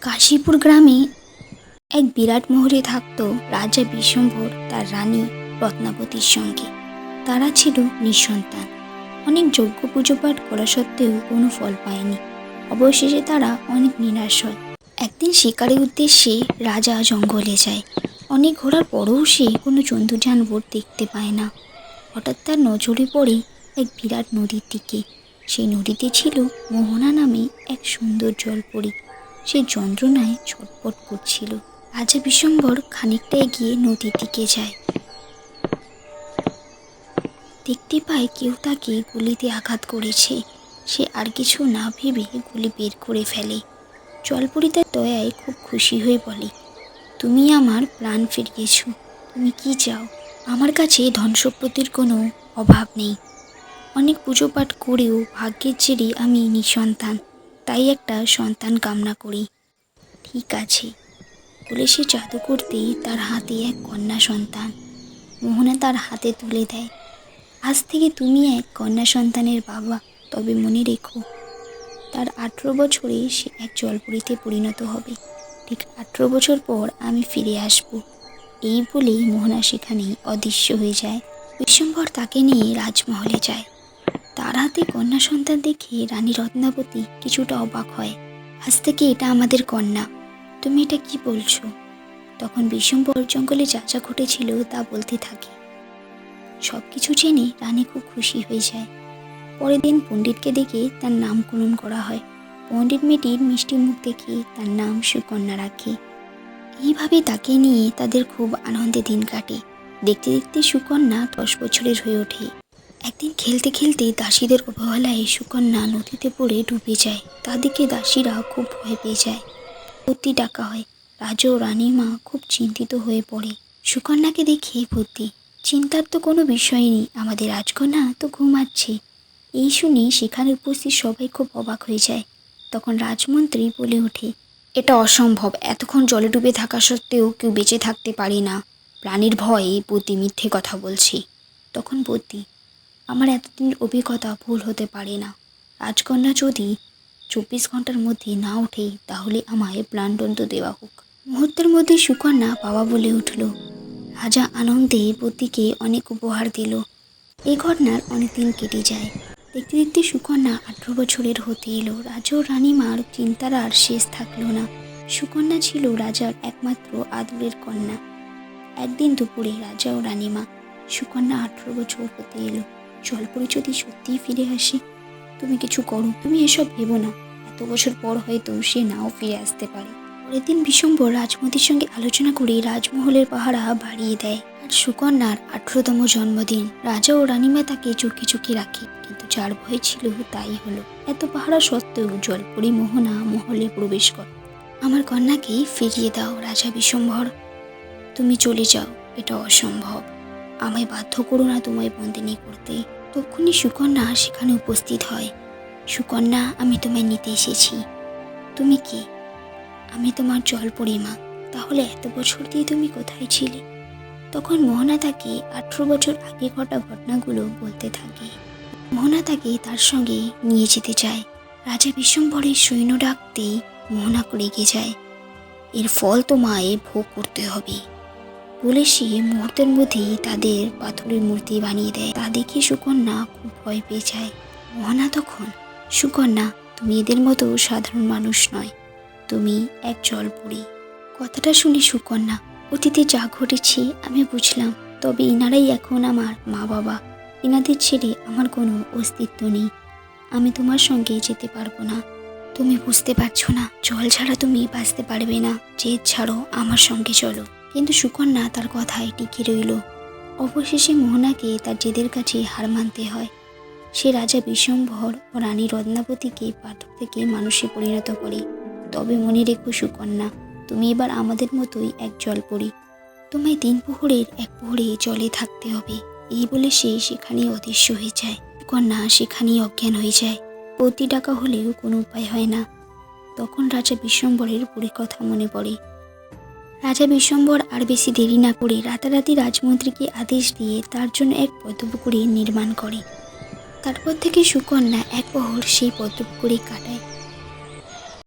কাশীপুর গ্রামে এক বিরাট মহলে থাকত রাজা বিশ্বম্ভর তার রানী রত্নাবতীর সঙ্গে। তারা ছিল নিঃসন্তান। অনেক যজ্ঞ পুজো পাঠ করা সত্ত্বেও কোনো ফল পায়নি। অবশেষে তারা অনেক নিরাশ হয়। একদিন শিকারের উদ্দেশ্যে রাজা জঙ্গলে যায়। অনেক ঘোরার পরেও সে কোনো জন্তু জানোয়ার দেখতে পায় না। হঠাৎ তার নজরে পড়ে এক বিরাট নদীর দিকে। সেই নদীতে ছিল মোহনা নামে এক সুন্দর জলপরী। সে যন্ত্রণায় ছটফট করছিল। রাজা বিশ্বম্ভর খানিকটা এগিয়ে নদীর দিকে যায়। দেখতে পায় কেউ তাকে গুলিতে আঘাত করেছে। সে আর কিছু না ভেবে গুলি বের করে ফেলে। জলপরী তার দয়ায় খুব খুশি হয়ে বলে, তুমি আমার প্রাণ ফিরিয়েছ। তুমি কি চাও? আমার কাছে ধন সম্পত্তির কোনো অভাব নেই। অনেক পুজো পাঠ করেও ভাগ্যের জেরে আমি নিঃসন্তান, তাই একটা সন্তান কামনা করি। ঠিক আছে বলে সে জাদু করতেই তার হাতে এক কন্যা সন্তান মোহনা তার হাতে তুলে দেয়। আজ থেকে তুমি এক কন্যা সন্তানের বাবা। তবে মনে রেখো, তার 18 বছরে সে এক জলপরীতে পরিণত হবে। ঠিক 18 বছর পর আমি ফিরে আসব। এই বলেই মোহনা সেখানেই অদৃশ্য হয়ে যায়। বিশ্বম্ভর তাকে নিয়ে রাজমহলে যায়। তার হাতে কন্যা সন্তান দেখে রানী রত্নাবতী কিছুটা অবাক হয়। আজ থেকে এটা আমাদের কন্যা। তুমি এটা কি বলছো? তখন বিশ্বম্ভর জঙ্গলে যা যা ঘটেছিল তা বলতে থাকে। সবকিছু জেনে রানী খুব খুশি হয়ে যায়। পরের দিন পণ্ডিতকে ডেকে তার নামকরণ করা হয়। পণ্ডিত মেয়েটির মিষ্টি মুখ দেখে তার নাম সুকন্যা রাখে। এইভাবে তাকে নিয়ে তাদের খুব আনন্দে দিন কাটে। দেখতে দেখতে সুকন্যা 10 বছরের হয়ে ওঠে। একদিন খেলতে খেলতে দাসীদের অবহেলায় সুকন্যা নদীতে পড়ে ডুবে যায়। তাদেরকে দাসীরা খুব ভয় পেয়ে যায়। ভর্তি ডাকা হয়। রাজা ও রানীমা খুব চিন্তিত হয়ে পড়ে। সুকন্যাকে দেখে ভর্তি, চিন্তার তো কোনো বিষয় নেই, আমাদের রাজকন্যা তো ঘুমাচ্ছে। এই শুনে সেখানে উপস্থিত সবাই খুব অবাক হয়ে যায়। তখন রাজমন্ত্রী বলে ওঠে, এটা অসম্ভব। এতক্ষণ জলে ডুবে থাকা সত্ত্বেও কেউ বেঁচে থাকতে পারে না। প্রাণীর ভয়ে বতী মিথ্যে কথা বলছে। তখন বতী, আমার এতদিনের অভিজ্ঞতা ভুল হতে পারে না। রাজকন্যা যদি 24 ঘন্টার মধ্যে না ওঠে তাহলে আমায় প্রাণদণ্ড দেওয়া হোক। মুহূর্তের মধ্যে সুকন্যা বাবা বলে উঠল। রাজা আনন্দে বতীকে অনেক উপহার দিল। এই ঘটনার অনেক দিন কেটে যায়। দেখতে দেখতে সুকন্যা 18 বছরের হতে এলো। রাজা ও রানীমার চিন্তার আর শেষ থাকলো না। সুকন্যা ছিল রাজার একমাত্র আদরের কন্যা। একদিন দুপুরে রাজা ও রানীমা, সুকন্যা 18 বছর হতে এলো, জলপরী যদি সত্যিই ফিরে আসে, তুমি কিছু করো। তুমি এসব ভেবো না। এত বছর পর হয়তো সে নাও ফিরে আসতে পারে। পরের দিন বিশ্বম্ভর রাজমন্ত্রীর সঙ্গে আলোচনা করে রাজমহলের পাহারা বাড়িয়ে দেয়। আর সুকন্যার 18তম জন্মদিন। রাজা ও রানীমা তাকে চোখে চোখে রাখে, কিন্তু যার ভয় ছিল তাই হলো। এত পাহারা সত্ত্বেও জলপরী মোহনা মহলে প্রবেশ করে। আমার কন্যাকে ফিরিয়ে দাও রাজা বিশ্বম্ভর। তুমি চলে যাও, এটা অসম্ভব। আমায় বাধ্য করো না তোমায় বন্দিনী করতে। তক্ষুনি সুকন্যা সেখানে উপস্থিত হয়। সুকন্যা, আমি তোমায় নিতে এসেছি। তুমি কে? আমি তোমার জলপরী মা। তাহলে এত বছর দিয়ে তুমি কোথায় ছিলে? তখন মোহনা তাকে 18 বছর আগে ঘটা ঘটনাগুলো বলতে থাকে। মোহনা তাকে তার সঙ্গে নিয়ে যেতে চায়। রাজা বিশ্বম্ভরের সৈন্য ডাকতেই মোহনা রেগে যায়। এর ফল তোমায় ভোগ করতে হবে বলে সে মুহূর্তের মধ্যেই তাদের পাথরের মূর্তি বানিয়ে দেয়। তা দেখে সুকন্যা খুব ভয় পেয়ে যায়। মোহনা তখন, সুকন্যা, তুমি এদের মতো সাধারণ মানুষ নয়, তুমি এক জলপরী। কথাটা শুনে সুকন্যা, অতীতে যা ঘটেছে আমি বুঝলাম, তবে ইনারাই এখন আমার মা বাবা। ইনাদের ছেড়ে আমার কোনো অস্তিত্ব নেই। আমি তোমার সঙ্গে যেতে পারবো না। তুমি বুঝতে পারছো না, জল ছাড়া তুমি বাঁচতে পারবে না। জেদ ছাড়ো, আমার সঙ্গে চলো। কিন্তু সুকন্যা তার কথায় টিকে রইল। অবশেষে মোহনাকে তার জেদের কাছে হার মানতে হয়। সে রাজা বিশ্বম্ভর ও রানী রত্নাবতীকে পাথর থেকে মানুষে পরিণত করে। তবে মনে রেখো সুকন্যা, তুমি এবার আমাদের মতোই এক জলপরী। তোমায় দিন প্রহরের এক প্রহরে জলে থাকতে হবে। এই বলে সে সেখানেই অদৃশ্য হয়ে যায়। সুকন্যা সেখানেই অজ্ঞান হয়ে যায়। পতি ডাকা হলেও কোনো উপায় হয় না। তখন রাজা বিশ্বম্ভরের বুড়ির কথা মনে পড়ে। রাজা বিশ্বম্ভর আর বেশি দেরি না করে রাতারাতি রাজমন্ত্রীকে আদেশ দিয়ে তার জন্য এক পদ্মপুকুরে নির্মাণ করে। তারপর থেকে সুকন্যা এক প্রহর সেই পদ্মপুকুরে কাটায়।